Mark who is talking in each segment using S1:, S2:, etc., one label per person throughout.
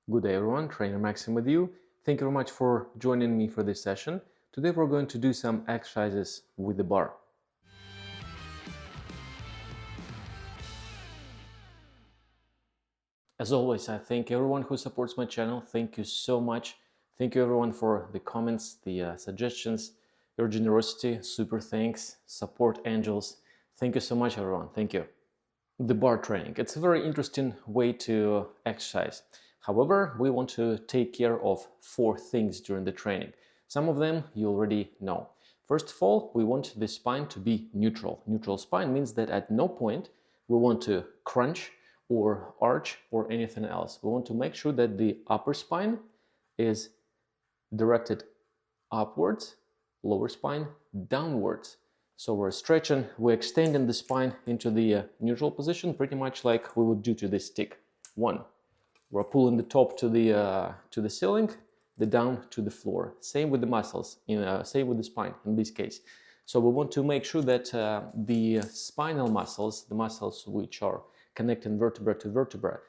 S1: Good day everyone, Trainer Maxim with you. Thank you very much for joining me for this session. Today we're going to do some exercises with the bar. As always, I thank everyone who supports my channel. Thank you so much. Thank you everyone for the comments, the suggestions, your generosity, super thanks, support angels. Thank you so much everyone, thank you. The bar training, it's a very interesting way to exercise. However, we want to take care of 4 things during the training. Some of them you already know. First of all, we want the spine to be neutral. Neutral spine means that at no point we want to crunch or arch or anything else. We want to make sure that the upper spine is directed upwards, lower spine downwards. So we're stretching, we're extending the spine into the neutral position, pretty much like we would do to this stick. 1. We're pulling the top to the ceiling, the down to the floor. Same with the muscles, same with the spine in this case. So we want to make sure that the spinal muscles, the muscles which are connecting vertebra to vertebra,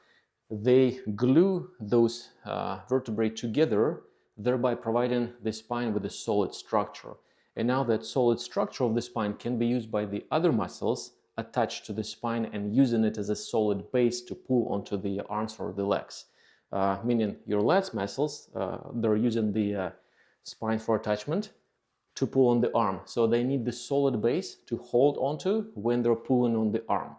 S1: they glue those vertebrae together, thereby providing the spine with a solid structure. And now that solid structure of the spine can be used by the other muscles attached to the spine and using it as a solid base to pull onto the arms or the legs. Meaning your lats muscles, they're using the spine for attachment to pull on the arm. So they need the solid base to hold onto when they're pulling on the arm.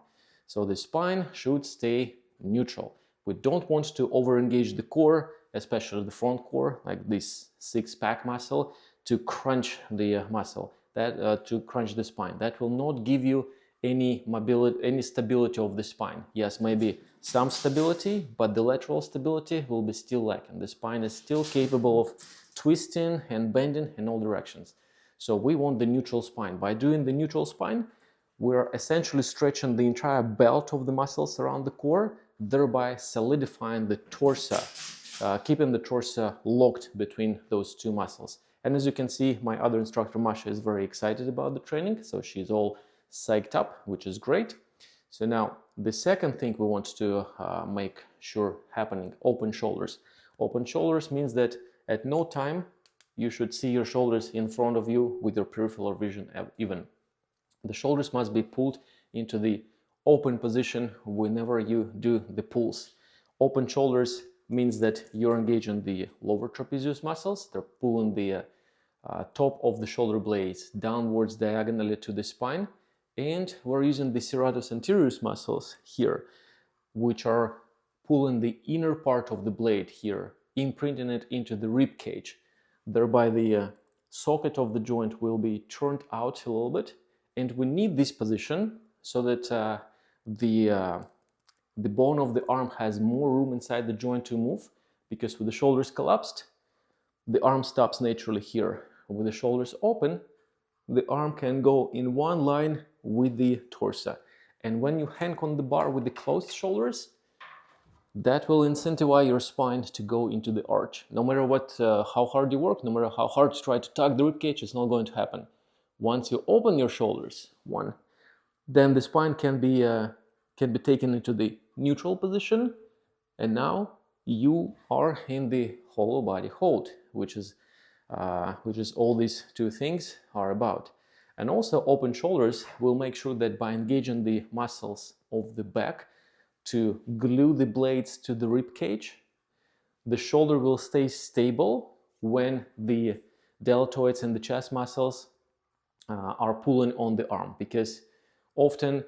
S1: So the spine should stay neutral. We don't want to over-engage the core, especially the front core, like this 6-pack muscle, to crunch the muscle, to crunch the spine. That will not give you any mobility, any stability of the spine. Yes, maybe some stability, but the lateral stability will be still lacking. The spine is still capable of twisting and bending in all directions. So we want the neutral spine. By doing the neutral spine, we're essentially stretching the entire belt of the muscles around the core, thereby solidifying the torso, keeping the torso locked between those 2 muscles. And as you can see, my other instructor, Masha, is very excited about the training, so she's all psyched up, which is great. So now the second thing we want to make sure happening, open shoulders. Open shoulders means that at no time you should see your shoulders in front of you with your peripheral vision even. The shoulders must be pulled into the open position whenever you do the pulls. Open shoulders means that you're engaging the lower trapezius muscles. They're pulling the top of the shoulder blades downwards diagonally to the spine. And we're using the serratus anteriorus muscles here, which are pulling the inner part of the blade here, imprinting it into the rib cage. Thereby the socket of the joint will be turned out a little bit. And we need this position so that the bone of the arm has more room inside the joint to move, because with the shoulders collapsed, the arm stops naturally here. With the shoulders open, the arm can go in one line with the torso. And when you hang on the bar with the closed shoulders, that will incentivize your spine to go into the arch. No matter what, how hard you work, no matter how hard you try to tug the ribcage, it's not going to happen. Once you open your shoulders, then the spine can be taken into the neutral position, and now you are in the hollow body hold, which is all these 2 things are about. And also open shoulders will make sure that by engaging the muscles of the back to glue the blades to the rib cage, the shoulder will stay stable when the deltoids and the chest muscles are pulling on the arm, because often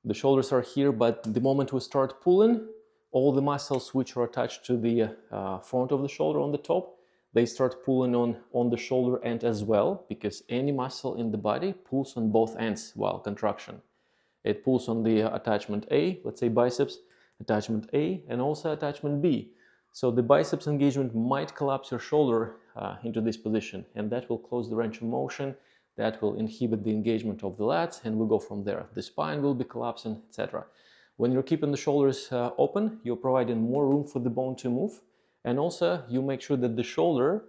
S1: the shoulders are here, but the moment we start pulling, all the muscles which are attached to the front of the shoulder on the top, they start pulling on the shoulder end as well, because any muscle in the body pulls on both ends while contraction. It pulls on the attachment A, let's say biceps, attachment A, and also attachment B. So the biceps engagement might collapse your shoulder into this position, and that will close the range of motion, that will inhibit the engagement of the lats, and we'll go from there. The spine will be collapsing, etc. When you're keeping the shoulders open, you're providing more room for the bone to move, and also you make sure that the shoulder,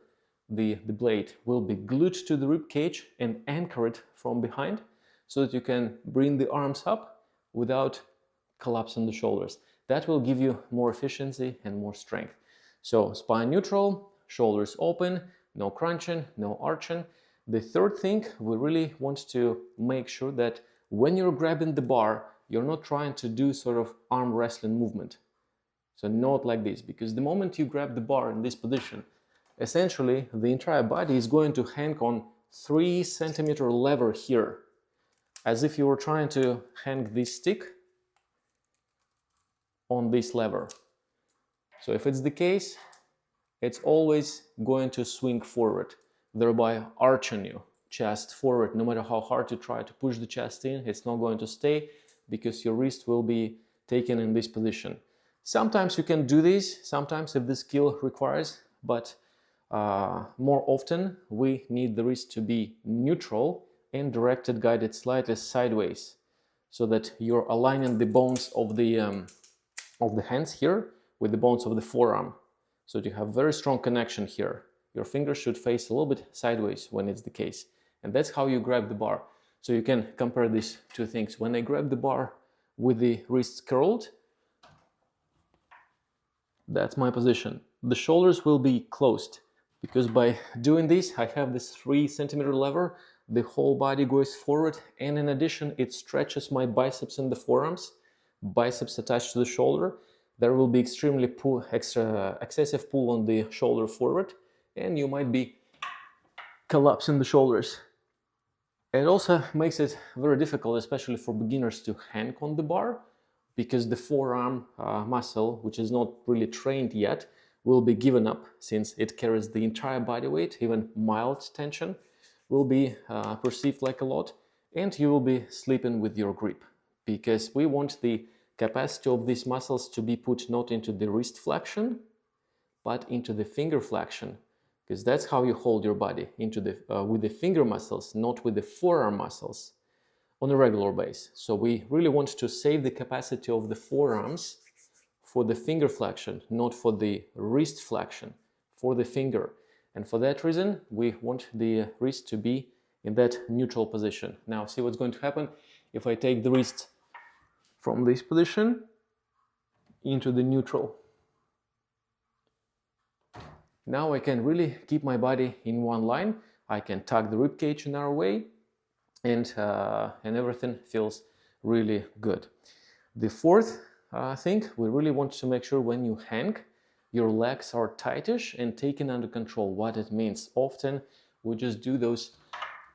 S1: the blade, will be glued to the rib cage and anchored from behind, so that you can bring the arms up without collapsing the shoulders. That will give you more efficiency and more strength. So spine neutral, shoulders open, no crunching, no arching. The third thing, we really want to make sure that when you're grabbing the bar, you're not trying to do sort of arm wrestling movement. So not like this, because the moment you grab the bar in this position, essentially the entire body is going to hang on 3 centimeter lever here, as if you were trying to hang this stick on this lever. So if it's the case, it's always going to swing forward, thereby arching you, chest forward. No matter how hard you try to push the chest in, it's not going to stay because your wrist will be taken in this position. Sometimes you can do this, sometimes if the skill requires, but more often we need the wrist to be neutral and directed, guided slightly sideways, so that you're aligning the bones of the hands here with the bones of the forearm. So you have very strong connection here. Your fingers should face a little bit sideways when it's the case. And that's how you grab the bar. So you can compare these two things. When I grab the bar with the wrists curled, that's my position. The shoulders will be closed, because by doing this, I have this 3 centimeter lever, the whole body goes forward, and in addition, it stretches my biceps and the forearms, biceps attached to the shoulder. There will be extremely excessive pull on the shoulder forward, and you might be collapsing the shoulders. It also makes it very difficult, especially for beginners, to hang on the bar, because the forearm muscle, which is not really trained yet, will be given up, since it carries the entire body weight. Even mild tension will be perceived like a lot, and you will be sleeping with your grip, because we want the capacity of these muscles to be put not into the wrist flexion, but into the finger flexion, because that's how you hold your body into the with the finger muscles, not with the forearm muscles, on a regular basis. So we really want to save the capacity of the forearms for the finger flexion, not for the wrist flexion, for the finger. And for that reason, we want the wrist to be in that neutral position. Now, see what's going to happen if I take the wrist from this position into the neutral. Now I can really keep my body in one line. I can tuck the rib cage in our way, and everything feels really good. The fourth thing, we really want to make sure when you hang, your legs are tightish and taken under control. What it means, often we just do those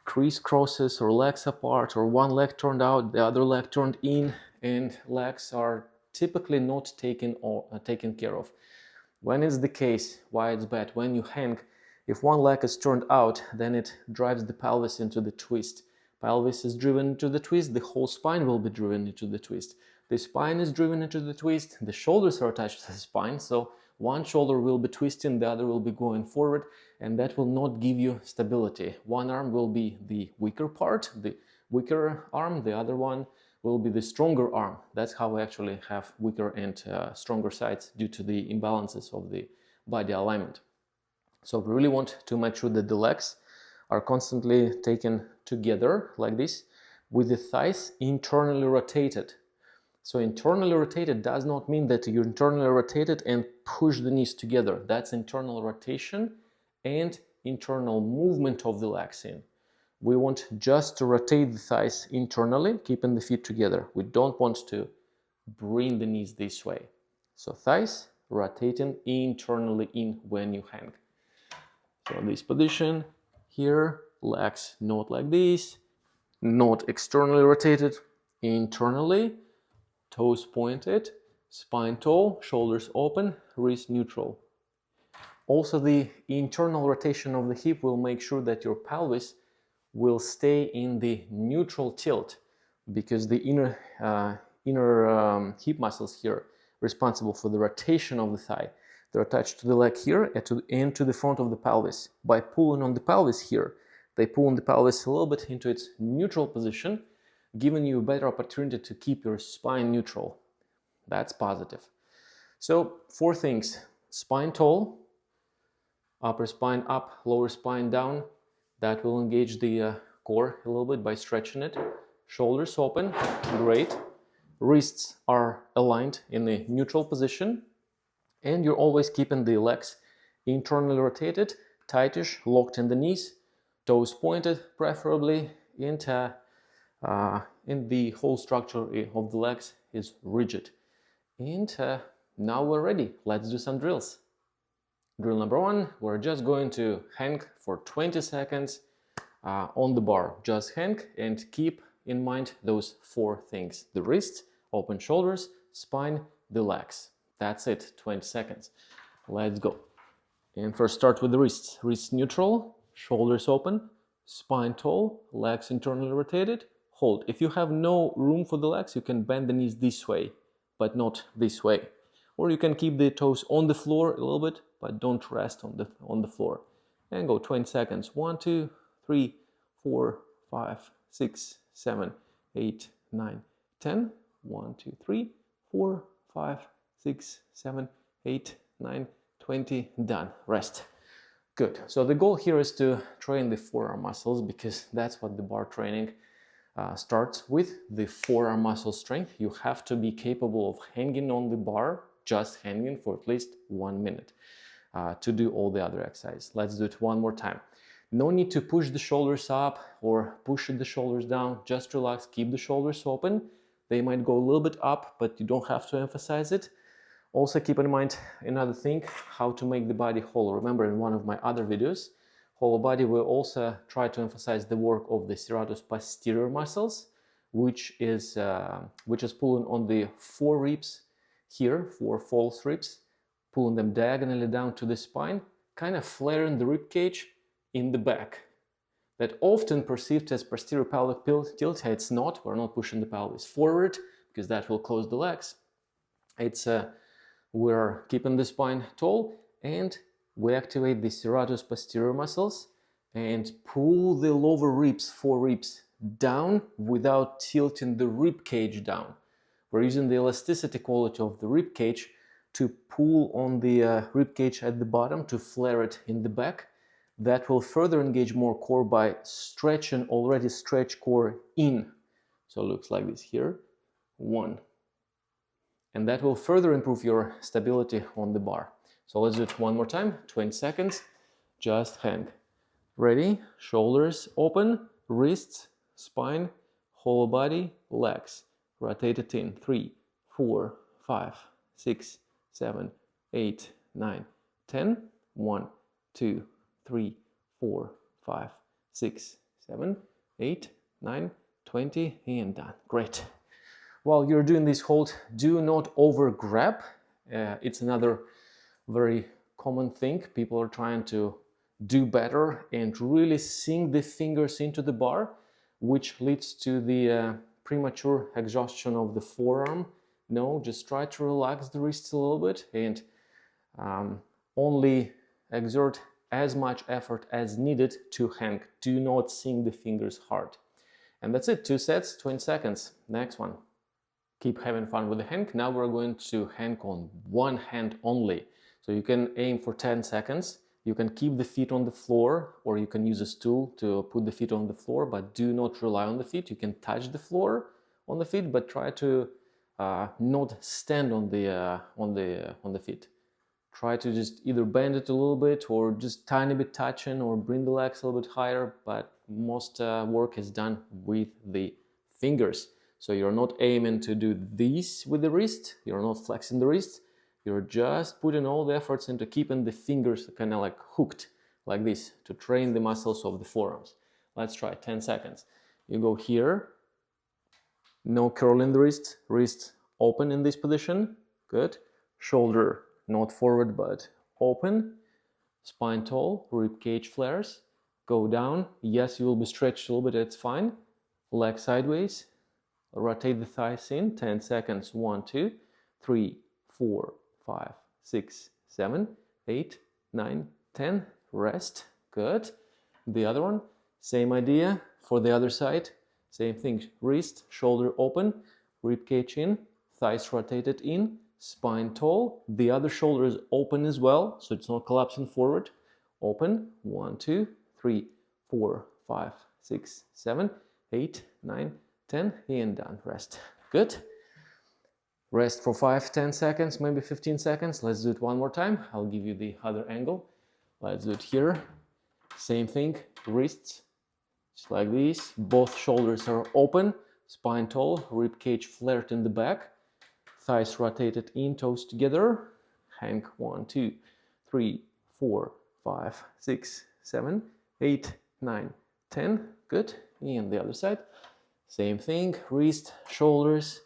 S1: crisscrosses or legs apart, or one leg turned out, the other leg turned in, and legs are typically not taken care of. When it's the case, why it's bad? When you hang, if one leg is turned out, then it drives the pelvis into the twist. Pelvis is driven into the twist, the whole spine will be driven into the twist. The spine is driven into the twist, the shoulders are attached to the spine, so one shoulder will be twisting, the other will be going forward, and that will not give you stability. One arm will be the weaker part, the weaker arm, the other one will be the stronger arm. That's how we actually have weaker and stronger sides, due to the imbalances of the body alignment. So we really want to make sure that the legs are constantly taken together like this, with the thighs internally rotated. So internally rotated does not mean that you internally rotated and push the knees together. That's internal rotation and internal movement of the legs in. We want just to rotate the thighs internally, keeping the feet together. We don't want to bring the knees this way. So thighs rotating internally in when you hang. So this position here, legs not like this, not externally rotated, internally, toes pointed, spine tall, shoulders open, wrist neutral. Also, the internal rotation of the hip will make sure that your pelvis will stay in the neutral tilt, because the inner hip muscles here responsible for the rotation of the thigh. They're attached to the leg here and to the front of the pelvis. By pulling on the pelvis here, they pull on the pelvis a little bit into its neutral position, giving you a better opportunity to keep your spine neutral. That's positive. So 4 things: spine tall, upper spine up, lower spine down. That will engage the core a little bit by stretching it. Shoulders open, great. Wrists are aligned in the neutral position. And you're always keeping the legs internally rotated, tightish, locked in the knees, toes pointed preferably, and the whole structure of the legs is rigid. And now we're ready. Let's do some drills. Drill number one, we're just going to hang for 20 seconds on the bar. Just hang and keep in mind those 4 things: the wrists, open shoulders, spine, the legs. That's it, 20 seconds. Let's go. And first start with the wrists. Wrists neutral, shoulders open, spine tall, legs internally rotated. Hold. If you have no room for the legs, you can bend the knees this way, but not this way. Or you can keep the toes on the floor a little bit, but don't rest on the floor. And go 20 seconds. 1, 2, 3, 4, 5, 6, 7, 8, 9, 10. 1, 2, 3, 4, 5, 6, 7, 8, 9, 20. Done. Rest. Good. So the goal here is to train the forearm muscles, because that's what the bar training starts with, the forearm muscle strength. You have to be capable of hanging on the bar, just hanging for at least 1 minute to do all the other exercises. Let's do it one more time. No need to push the shoulders up or push the shoulders down. Just relax, keep the shoulders open. They might go a little bit up, but you don't have to emphasize it. Also keep in mind another thing, how to make the body whole. Remember, in one of my other videos, whole body, we also try to emphasize the work of the serratus posterior muscles, which is pulling on the 4 ribs here, 4 false ribs, pulling them diagonally down to the spine, kind of flaring the rib cage in the back. That often perceived as posterior pelvic tilt. It's not. We're not pushing the pelvis forward, because that will close the legs. It's we're keeping the spine tall, and we activate the serratus posterior muscles and pull the lower ribs, 4 ribs, down without tilting the rib cage down. We're using the elasticity quality of the rib cage to pull on the rib cage at the bottom, to flare it in the back. That will further engage more core by stretching already stretched core in. So it looks like this here. 1. And that will further improve your stability on the bar. So let's do it one more time, 20 seconds, just hang. Ready? Shoulders open, wrists, spine, whole body, legs. Rotate it in. 3, 4, 5, 6, 7, 8, 9, 10. 1, 2, 3, 4, 5, 6, 7, 8, 9, 20, and done. Great. While you're doing this hold, do not over grab. It's another very common thing. People are trying to do better and really sink the fingers into the bar, which leads to the premature exhaustion of the forearm. No, just try to relax the wrists a little bit and only exert as much effort as needed to hang. Do not sink the fingers hard. And that's it. 2 sets, 20 seconds. Next one. Keep having fun with the hang. Now we're going to hang on one hand only. So you can aim for 10 seconds. You can keep the feet on the floor, or you can use a stool to put the feet on the floor, but do not rely on the feet. You can touch the floor on the feet, but try to not stand on the feet. Try to just either bend it a little bit, or just tiny bit touching, or bring the legs a little bit higher, but most work is done with the fingers. So you're not aiming to do this with the wrist, you're not flexing the wrist, you're just putting all the efforts into keeping the fingers kind of like hooked, like this, to train the muscles of the forearms. Let's try 10 seconds. You go here, no curling the wrist, wrist open in this position, good. Shoulder not forward but open, spine tall, rib cage flares, go down. Yes, you will be stretched a little bit, it's fine. Leg sideways. Rotate the thighs in, 10 seconds, 1, 2, 3, 4, 5, 6, 7, 8, 9, 10, rest, good. The other one, same idea for the other side, same thing, wrist, shoulder open, rib cage in, thighs rotated in, spine tall, the other shoulder is open as well, so it's not collapsing forward, open, 1, 2, 3, 4, 5, 6, 7, 8, 9, 10, and done, rest. Good. Rest for 5-10 seconds, maybe 15 seconds. Let's do it one more time. I'll give you the other angle. Let's do it here. Same thing, wrists, just like this. Both shoulders are open, spine tall, rib cage flared in the back, thighs rotated in, toes together. Hang 1, 2, 3, 4, 5, 6, 7, 8, 9, 10. Good. And the other side. Same thing, wrist, shoulders,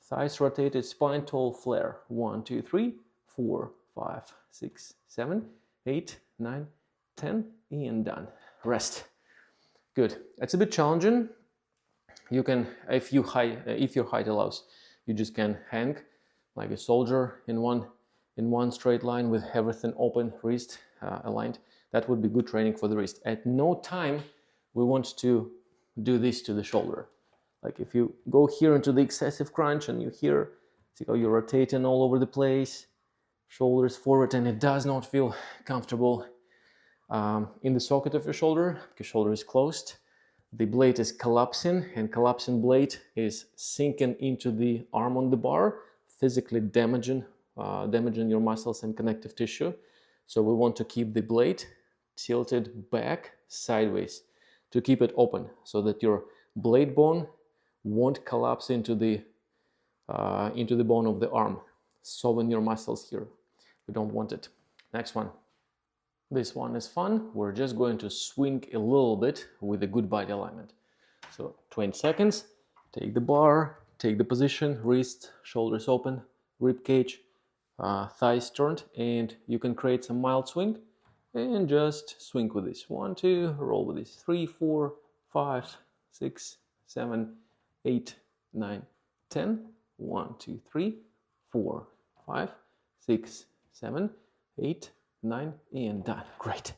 S1: thighs rotated, spine tall, flare. 1, 2, 3, 4, 5, 6, 7, 8, 9, 10, and done. Rest. Good. It's a bit challenging. You can, if your height allows, you just can hang like a soldier in one straight line with everything open, wrist aligned. That would be good training for the wrist. At no time we want to do this to the shoulder. Like if you go here into the excessive crunch and you here, see how you're rotating all over the place, shoulders forward, and it does not feel comfortable in the socket of your shoulder, because shoulder is closed. The blade is collapsing, and collapsing blade is sinking into the arm on the bar, physically damaging your muscles and connective tissue. So we want to keep the blade tilted back sideways to keep it open, so that your blade bone won't collapse into the bone of the arm, sewing your muscles here. We don't want it. Next one. This one is fun. We're just going to swing a little bit with a good body alignment. So 20 seconds, take the bar, take the position, wrist, shoulders open, rib cage, thighs turned, and you can create some mild swing and just swing with this. 1, 2, roll with this. 3, 4, 5, 6, 7, 8, 9, 10. 1, 2, 3, 4, 5, 6, 7, 8, 9, and done. Great.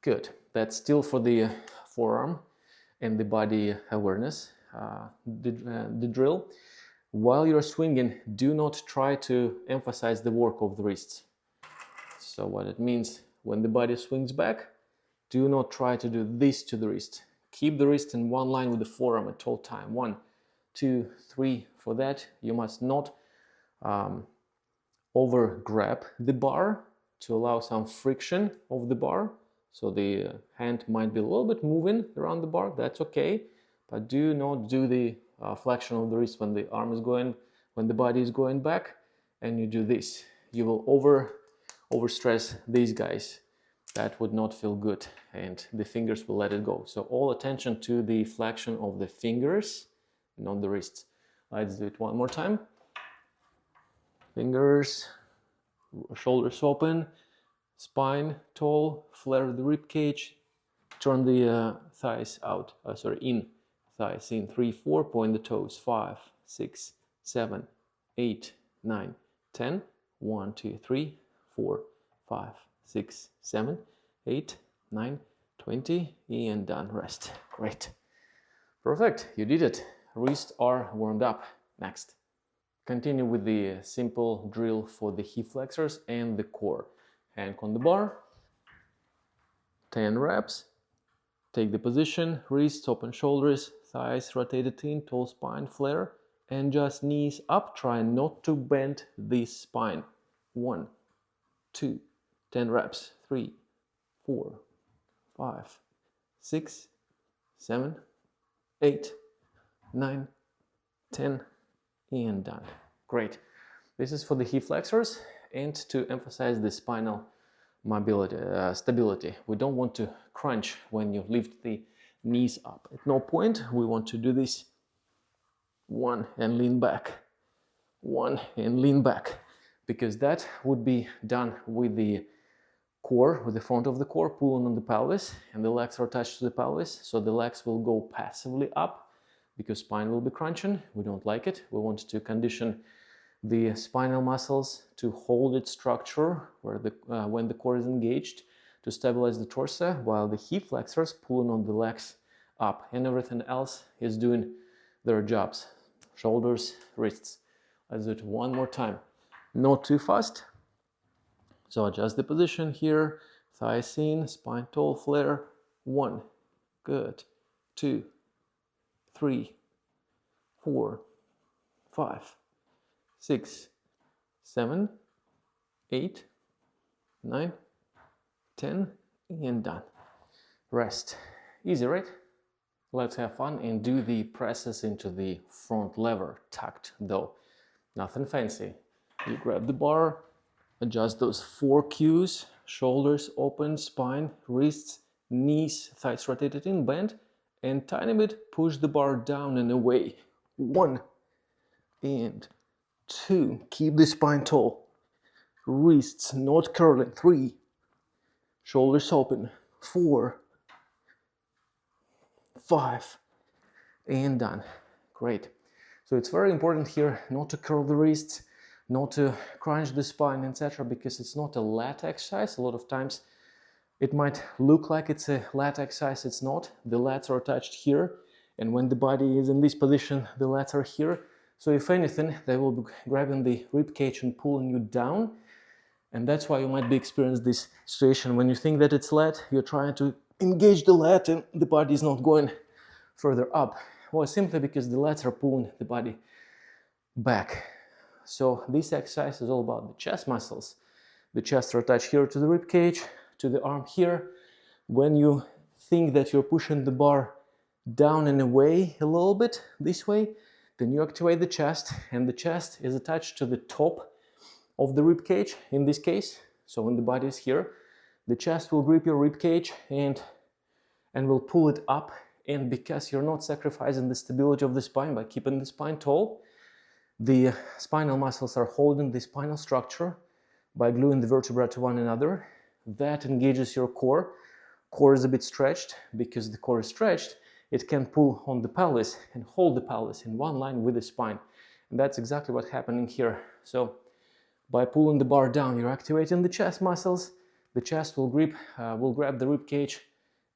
S1: Good. That's still for the forearm and the body awareness, the drill. While you're swinging, do not try to emphasize the work of the wrists. So what it means, when the body swings back, do not try to do this to the wrist. Keep the wrist in one line with the forearm at all time. 1, 2, 3. For that, you must not over grab the bar to allow some friction of the bar. So the hand might be a little bit moving around the bar. That's okay, but do not do the flexion of the wrist when the arm is going, when the body is going back, and you do this. You will overstress these guys. That would not feel good, and the fingers will let it go. So all attention to the flexion of the fingers, not the wrists. Let's do it one more time. Fingers, shoulders open, spine tall, flare the rib cage, turn the thighs out, in, thighs in. 3, 4, point the toes. 5, 6, 7, 8, 9, 10. 1, 2, 3, 4, 5, 6, 7, 8, 9, 20, and done. Rest. Great. Perfect. You did it. Wrists are warmed up. Next. Continue with the simple drill for the hip flexors and the core. Hand on the bar. 10 reps. Take the position. Wrists, open shoulders, thighs rotated in, tall spine, flare, and just knees up. Try not to bend the spine. 1, 2, 10 reps. 3, 4, 5, 6, 7, 8, 9, 10, and done. Great. This is for the hip flexors and to emphasize the spinal mobility, stability. We don't want to crunch when you lift the knees up. At no point we want to do this. 1 and lean back. 1 and lean back, because that would be done with the core, with the front of the core pulling on the pelvis, and the legs are attached to the pelvis, so the legs will go passively up because spine will be crunching. We don't like it. We want to condition the spinal muscles to hold its structure where when the core is engaged, to stabilize the torso, while the hip flexors pulling on the legs up, and everything else is doing their jobs. Shoulders, wrists. Let's do it one more time. Not too fast. So adjust the position here. Thighs in, spine tall, flare. 1. Good. 2, 3, 4, 5, 6, 7, 8, 9, 10, and done. Rest. Easy, right? Let's have fun and do the presses into the front lever, tucked though. Nothing fancy. You grab the bar, adjust those 4 cues, shoulders open, spine, wrists, knees, thighs rotated in, bend, and tiny bit push the bar down and away. 1 and 2. Keep the spine tall. Wrists not curling. 3. Shoulders open. 4, 5, and done. Great. So it's very important here not to curl the wrists, not to crunch the spine, etc., because it's not a lat exercise. A lot of times it might look like it's a lat exercise. It's not. The lats are attached here, and when the body is in this position, the lats are here. So if anything, they will be grabbing the rib cage and pulling you down, and that's why you might be experiencing this situation when you think that it's lat. You're trying to engage the lat, and the body is not going further up. Well, simply because the lats are pulling the body back. So this exercise is all about the chest muscles. The chest are attached here to the rib cage, to the arm here. When you think that you're pushing the bar down and away a little bit this way, then you activate the chest, and the chest is attached to the top of the rib cage in this case. So when the body is here, the chest will grip your rib cage and will pull it up. And because you're not sacrificing the stability of the spine by keeping the spine tall, the spinal muscles are holding the spinal structure by gluing the vertebrae to one another. That engages your core. Core is a bit stretched. Because the core is stretched, it can pull on the pelvis and hold the pelvis in one line with the spine. And that's exactly what's happening here. So by pulling the bar down, you're activating the chest muscles. The chest will grab the rib cage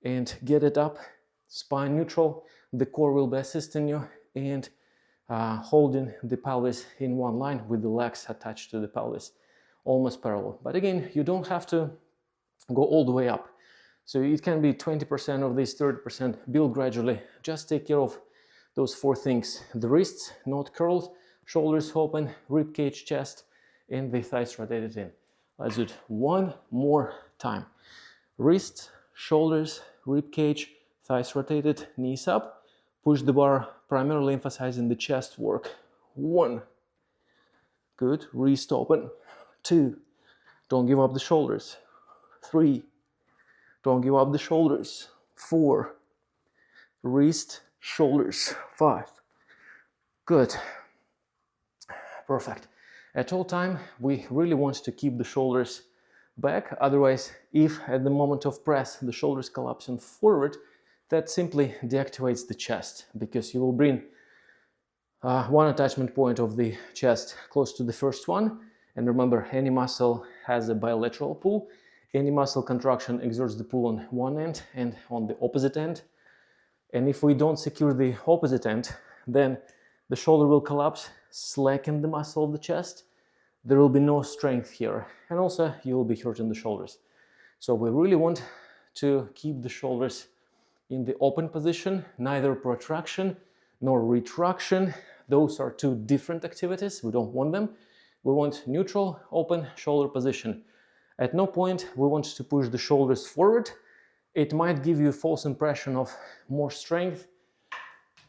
S1: and get it up. Spine neutral. The core will be assisting you and holding the pelvis in one line with the legs attached to the pelvis, almost parallel. But again, you don't have to go all the way up. So it can be 20% of this, 30%. Build gradually. Just take care of those 4 things. The wrists not curled, shoulders open, rib cage, chest, and the thighs rotated in. Let's do it one more time. Wrists, shoulders, rib cage, thighs rotated, knees up. Push the bar, primarily emphasizing the chest work. 1. Good. Wrist open. 2. Don't give up the shoulders. 3. Don't give up the shoulders. 4. Wrist, shoulders. 5. Good. Perfect. At all time, we really want to keep the shoulders back. Otherwise, if at the moment of press the shoulders collapsing forward, that simply deactivates the chest, because you will bring one attachment point of the chest close to the first one. And remember, any muscle has a bilateral pull. Any muscle contraction exerts the pull on one end and on the opposite end. And if we don't secure the opposite end, then the shoulder will collapse, slacken the muscle of the chest. There will be no strength here. And also, you will be hurting the shoulders. So we really want to keep the shoulders in the open position, neither protraction nor retraction. Those are 2 different activities. We don't want them. We want neutral, open shoulder position. At no point we want to push the shoulders forward. It might give you a false impression of more strength,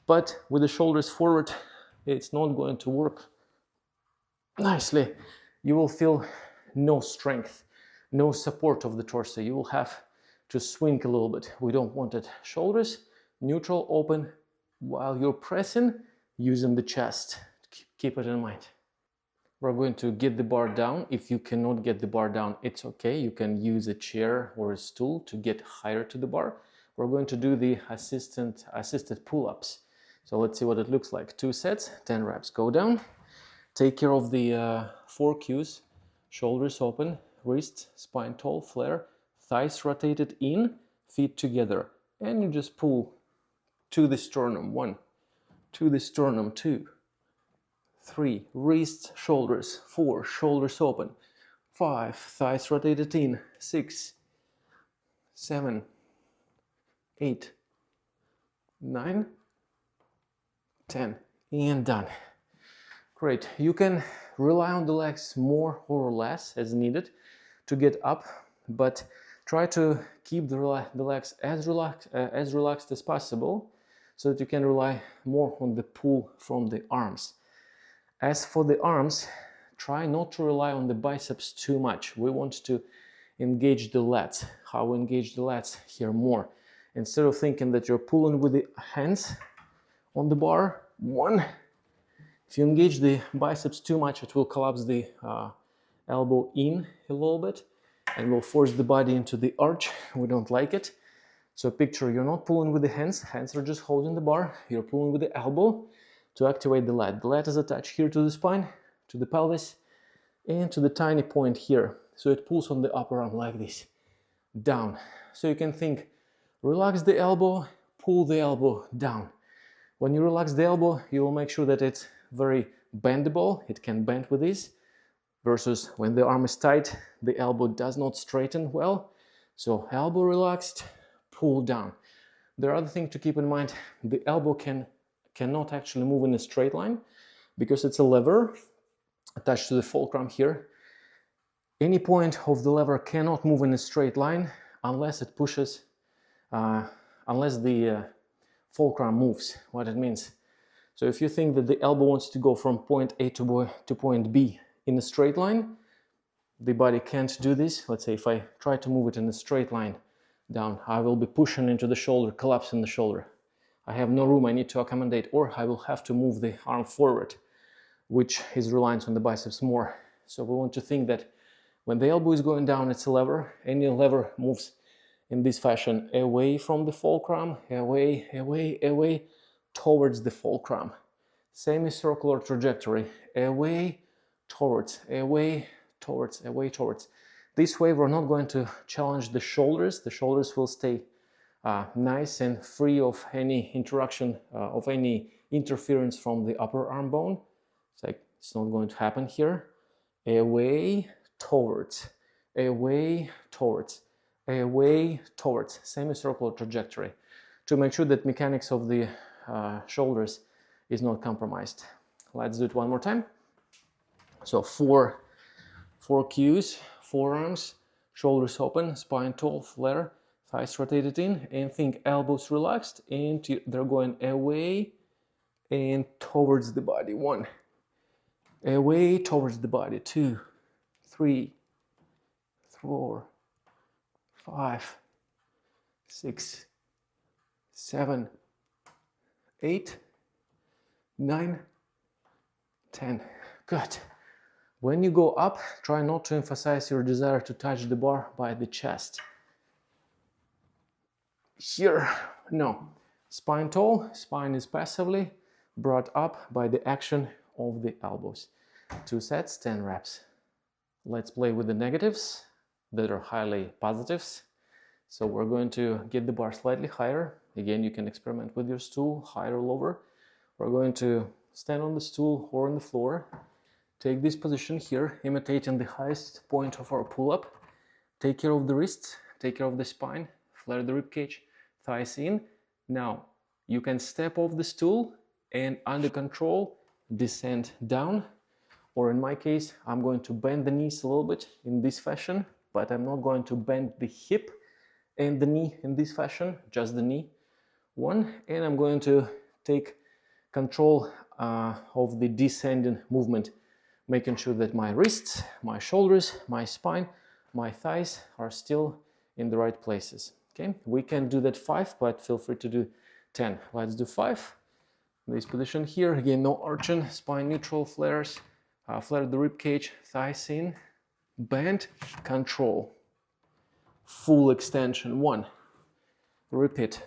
S1: but with the shoulders forward, it's not going to work nicely. You will feel no strength, no support of the torso. You will have to swing a little bit. We don't want it. Shoulders neutral, open, while you're pressing, using the chest. Keep it in mind. We're going to get the bar down. If you cannot get the bar down, it's okay. You can use a chair or a stool to get higher to the bar. We're going to do the assisted pull-ups. So let's see what it looks like. 2 sets, 10 reps. Go down. Take care of the 4 cues. Shoulders open, wrists, spine tall, flare, thighs rotated in, feet together. And you just pull to the sternum. 1, to the sternum. 2, 3, wrists, shoulders. 4, shoulders open. 5, thighs rotated in. 6, 7, 8, 9, 10, and done. Great. You can rely on the legs more or less as needed to get up, but try to keep the legs as relaxed as possible, so that you can rely more on the pull from the arms. As for the arms, try not to rely on the biceps too much. We want to engage the lats. How we engage the lats here more. Instead of thinking that you're pulling with the hands on the bar, 1. If you engage the biceps too much, it will collapse the elbow in a little bit and will force the body into the arch. We don't like it. So picture you're not pulling with the hands. Hands are just holding the bar. You're pulling with the elbow to activate the lat. The lat is attached here to the spine, to the pelvis, and to the tiny point here. So it pulls on the upper arm like this, down. So you can think, relax the elbow, pull the elbow down. When you relax the elbow, you will make sure that it's very bendable. It can bend with ease, versus when the arm is tight, the elbow does not straighten well. So elbow relaxed, pull down. The other thing to keep in mind, the elbow cannot actually move in a straight line because it's a lever attached to the fulcrum here. Any point of the lever cannot move in a straight line unless it pushes, unless the fulcrum moves. What it means. So if you think that the elbow wants to go from point A to point B in a straight line, the body can't do this. Let's say if I try to move it in a straight line down, I will be pushing into the shoulder, collapsing the shoulder. I have no room, I need to accommodate, or I will have to move the arm forward, which is reliant on the biceps more. So we want to think that when the elbow is going down, it's a lever. Any lever moves in this fashion, away from the fulcrum, away, away, away, towards the fulcrum. Semicircular trajectory, away, towards, away, towards, away, towards. This way we're not going to challenge the shoulders. The shoulders will stay nice and free of any interaction, of any interference from the upper arm bone. It's like, it's not going to happen here. Away, towards, away, towards, away, towards. Semicircular trajectory to make sure that mechanics of the shoulders is not compromised. Let's do it one more time. So four cues: forearms, shoulders open, spine tall, flare, thighs rotated in, and think elbows relaxed, and they're going away and towards the body. 1, away towards the body. 2, 3, 4, 5, 6, 7, 8, 9, 10. Good. When you go up, try not to emphasize your desire to touch the bar by the chest. Here, no. Spine tall, spine is passively brought up by the action of the elbows. 2 sets, 10 reps. Let's play with the negatives that are highly positives. So we're going to get the bar slightly higher. Again, you can experiment with your stool, higher or lower. We're going to stand on the stool or on the floor. Take this position here, imitating the highest point of our pull-up. Take care of the wrists, take care of the spine, flare the ribcage, thighs in. Now, you can step off the stool and under control, descend down. Or in my case, I'm going to bend the knees a little bit in this fashion, but I'm not going to bend the hip and the knee in this fashion, just the knee. 1, and I'm going to take control of the descending movement, making sure that my wrists, my shoulders, my spine, my thighs are still in the right places. Okay, we can do that 5, but feel free to do 10. Let's do 5. This position here, again, no arching, spine neutral, flares, flare the rib cage, thighs in, bend, control, full extension. 1, repeat,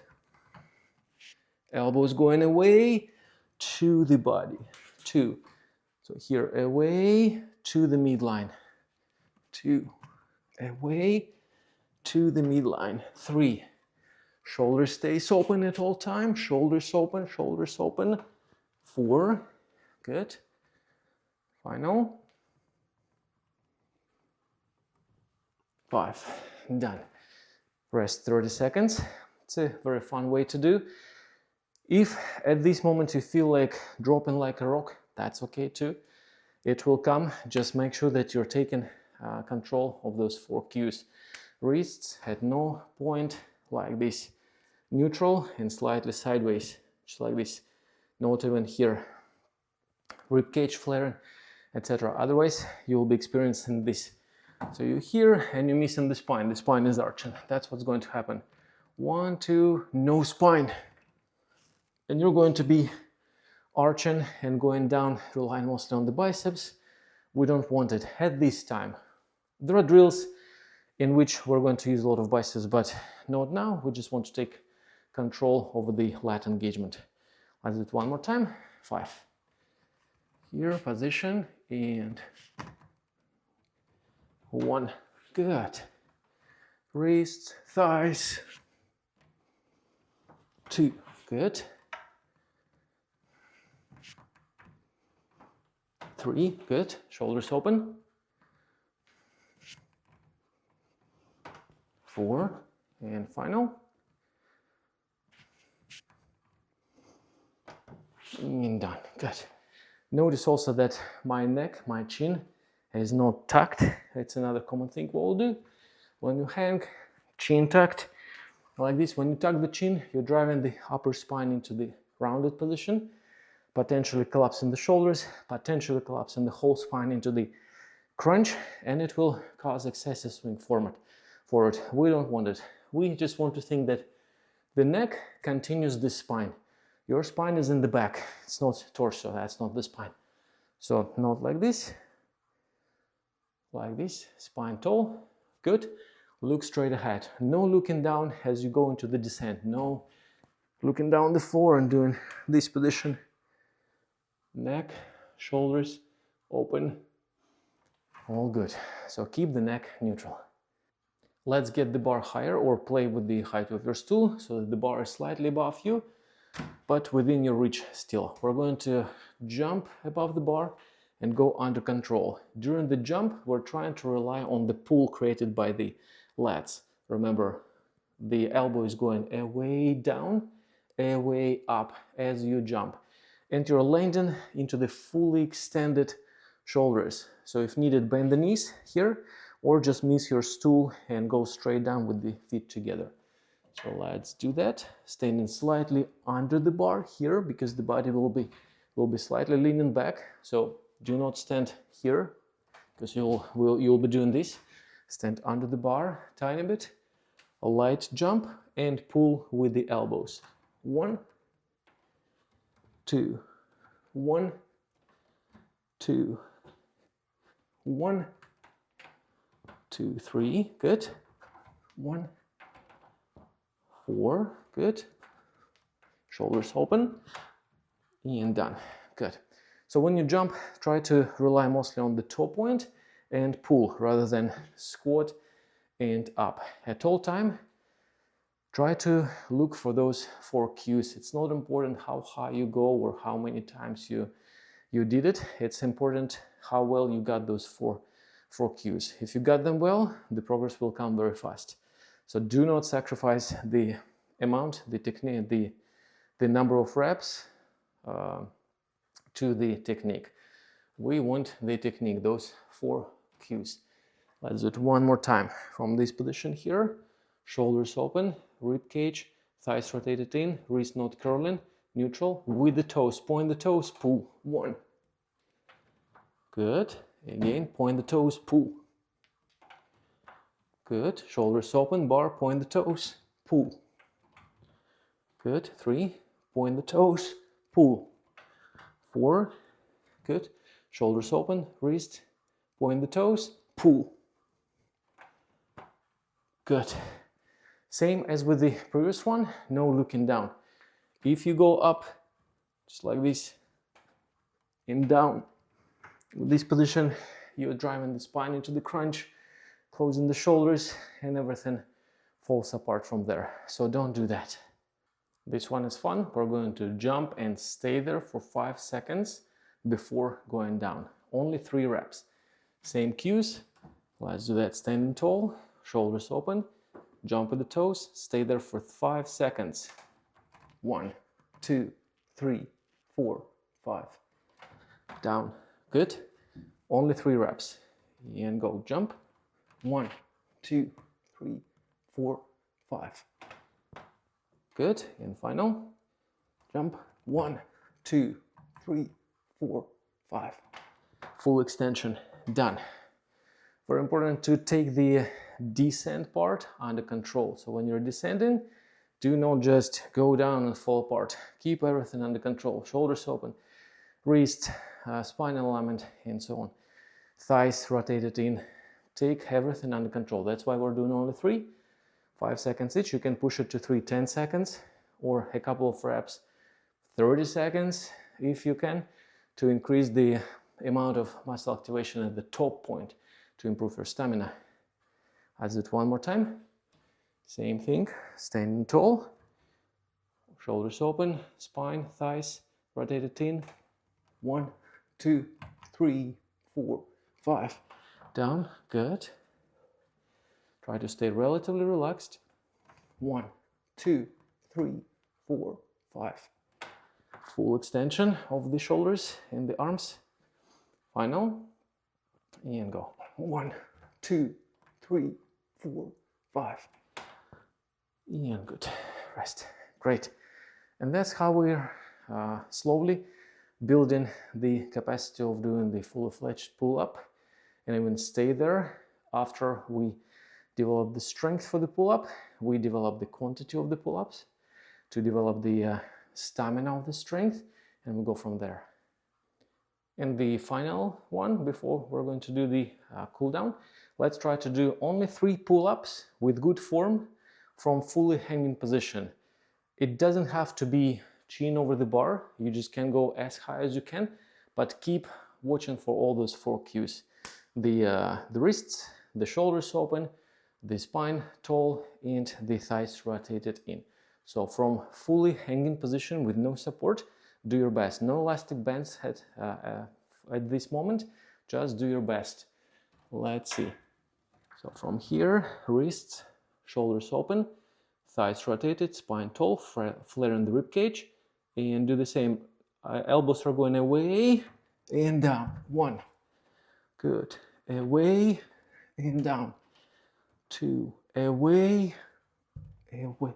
S1: elbows going away to the body. 2, so here, away to the midline. 2, away to the midline. 3, shoulder stays open at all times. Shoulders open, shoulders open. 4, good. Final. 5, done. Rest 30 seconds. It's a very fun way to do. If at this moment you feel like dropping like a rock, that's okay too. It will come. Just make sure that you're taking control of those 4 cues. Wrists at no point, like this, neutral and slightly sideways, just like this, not even here. Rib cage flaring, etc. Otherwise, you will be experiencing this. So you're here and you're missing the spine. The spine is arching. That's what's going to happen. 1, 2, no spine. And you're going to be arching and going down, relying mostly on the biceps. We don't want it at this time. There are drills in which we're going to use a lot of biceps, but not now. We just want to take control over the lat engagement. Let's do it one more time. 5. Here, position, and 1. Good. Wrists, thighs. 2. Good. 3. Good. Shoulders open. 4. And final. And done. Good. Notice also that my neck, my chin is not tucked. It's another common thing we'll do. When you hang, chin tucked, like this. When you tuck the chin, you're driving the upper spine into the rounded position, potentially collapsing the shoulders, potentially collapsing the whole spine into the crunch, and it will cause excessive swing forward. We don't want it. We just want to think that the neck continues the spine. Your spine is in the back. It's not torso. That's not the spine. So not like this. Like this. Spine tall. Good. Look straight ahead. No looking down as you go into the descent. No looking down the floor and doing this position. Neck, shoulders open. All good. So keep the neck neutral. Let's get the bar higher, or play with the height of your stool so that the bar is slightly above you, but within your reach still. We're going to jump above the bar and go under control. During the jump, we're trying to rely on the pull created by the lats. Remember, the elbow is going away down, away up as you jump. And you're landing into the fully extended shoulders. So if needed, bend the knees here, or just miss your stool and go straight down with the feet together. So let's do that. Standing slightly under the bar here, because the body will be slightly leaning back. So do not stand here, because you'll be doing this. Stand under the bar, tiny bit, a light jump, and pull with the elbows. 1, 2, 1, 2, 1, 2, 3, good. 1, 4, good. Shoulders open, and done. Good. So when you jump, try to rely mostly on the toe point and pull rather than squat and up. At all time, try to look for those 4 cues. It's not important how high you go or how many times you did it. It's important how well you got those four cues. If you got them well, the progress will come very fast. So do not sacrifice the amount, the technique, the number of reps to the technique. We want the technique, those 4 cues. Let's do it one more time. From this position here, shoulders open, rib cage, thighs rotated in, wrist not curling, neutral, with the toes, point the toes, pull. 1. Good. Again, point the toes, pull. Good. Shoulders open, bar, point the toes, pull. Good. 3. Point the toes, pull. 4. Good. Shoulders open, wrist, point the toes, pull. Good. Same as with the previous one, no looking down. If you go up, just like this, and down, with this position, you're driving the spine into the crunch, closing the shoulders, and everything falls apart from there. So don't do that. This one is fun. We're going to jump and stay there for 5 seconds before going down. Only 3 reps. Same cues. Let's do that. Standing tall, shoulders open, jump with the toes, stay there for 5 seconds. 1, 2, 3, 4, 5. Down. Good. Only 3 reps. And go. Jump. 1, 2, 3, 4, 5. Good. And final. Jump. 1, 2, 3, 4, 5. Full extension. Done. Very important to take the descent part under control. So when you're descending, do not just go down and fall apart. Keep everything under control. Shoulders open, wrist, spinal alignment, and so on. Thighs rotated in. Take everything under control. That's why we're doing only 3, 5 seconds each. You can push it to 3, 10 seconds, or a couple of reps, 30 seconds, if you can, to increase the amount of muscle activation at the top point to improve your stamina. Let's do it one more time. Same thing, standing tall, shoulders open, spine, thighs rotated in. 1, 2, 3, 4, 5. Down, good. Try to stay relatively relaxed. 1, 2, 3, 4, 5. Full extension of the shoulders and the arms. Final. And go. 1, 2, 3, 4, 5. And good. Rest. Great. And that's how we're slowly building the capacity of doing the fully fledged pull-up, and even stay there. After we develop the strength for the pull-up, we develop the quantity of the pull-ups to develop the stamina of the strength, and we go from there. And the final one, before we're going to do the cool down, let's try to do only 3 pull-ups with good form from fully hanging position. It doesn't have to be chin over the bar. You just can go as high as you can, but keep watching for all those 4 cues. The wrists, the shoulders open, the spine tall, and the thighs rotated in. So from fully hanging position with no support, do your best. No elastic bands at this moment, just do your best. Let's see. So from here, wrists, shoulders open, thighs rotated, spine tall, flaring the rib cage, and do the same. Elbows are going away and down. 1. Good. Away and down. 2. Away, away.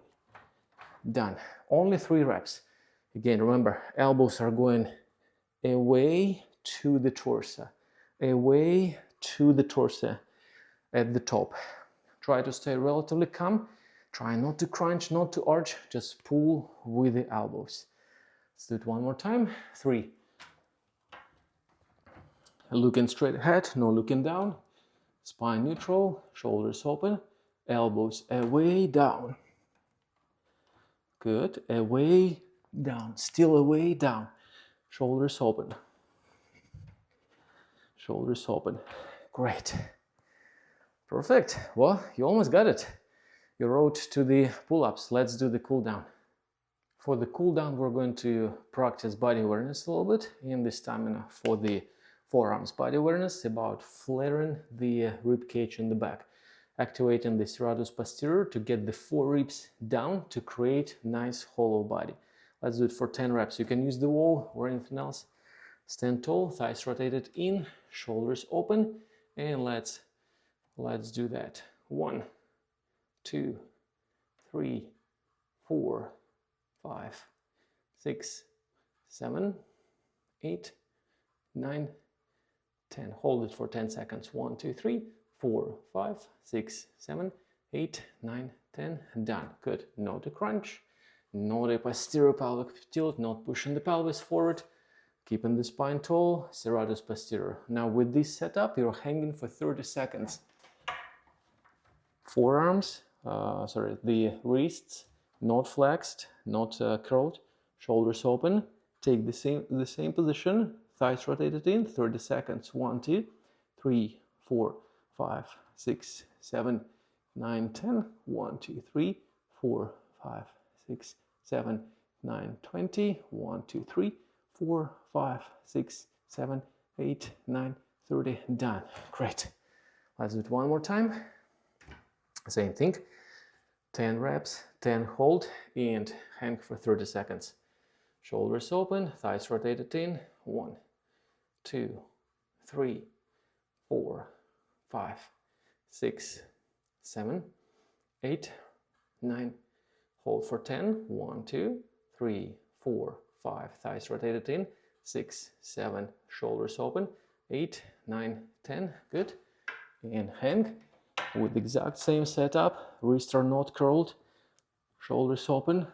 S1: Done. Only 3 reps. Again, remember, elbows are going away to the torso. Away to the torso at the top. Try to stay relatively calm. Try not to crunch, not to arch. Just pull with the elbows. Let's do it one more time. 3. Looking straight ahead, no looking down. Spine neutral, shoulders open, elbows away, down. Good. Away, down. Still away, down. Shoulders open. Shoulders open. Great. Perfect. Well, you almost got it. You road to the pull-ups. Let's do the cool down. For the cool down, we're going to practice body awareness a little bit and the stamina for the forearms. Body awareness about flaring the rib cage in the back, activating the serratus posterior to get the 4 ribs down to create nice hollow body. Let's do it for 10 reps. You can use the wall or anything else. Stand tall, thighs rotated in, shoulders open, and let's do that. 1, 2, 3, 4, 5, 6, 7, 8, 9, 10. Hold it for 10 seconds. 1, 2, 3, 4, 5, 6, 7, 8, 9, 10. Done. Good. Not a crunch. Not a posterior pelvic tilt. Not pushing the pelvis forward. Keeping the spine tall. Serratus posterior. Now with this setup, you're hanging for 30 seconds. Forearms, the wrists, not flexed, not curled. Shoulders open. Take the same position. Thighs rotated in, 30 seconds. 1, 2, 3, 4, 5, 6, 7, 9, 10. 1, 2, 3, 4, 5, 6, 7, 9, 20. 1, 2, 3, 4, 5, 6, 7, 8, 9, 30. Done. Great. Let's do it one more time. Same thing. 10 reps, 10 hold, and hang for 30 seconds. Shoulders open, thighs rotated in. 1, 2, 3, 4, 5, 6, 7, 8, 9. Hold for 10. 1, 2, 3, 4, 5. Thighs rotated in. 6, 7. Shoulders open. 8, 9, 10. Good. And hang with the exact same setup. Wrists are not curled. Shoulders open.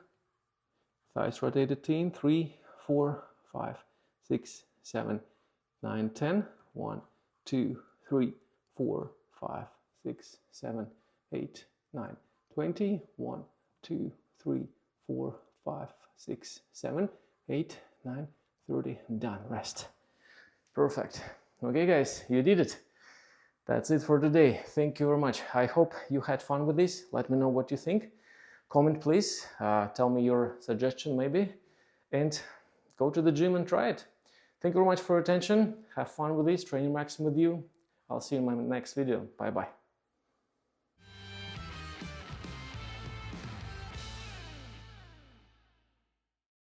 S1: Thighs rotated in. 3, 4, 5, 6, 7, 9, 10. 1, 2, 3, 4, 5, 6, 7, 8, 9, 20. 1, 2, 3, 4, 5, 6, 7, 8, 9, 30. Done. Rest. Perfect. Okay, guys, you did it. That's it for today. Thank you very much. I hope you had fun with this. Let me know what you think. Comment, please. Tell me your suggestion, maybe. And go to the gym and try it. Thank you very much for your attention. Have fun with this. Training Maxim with you. I'll see you in my next video. Bye-bye.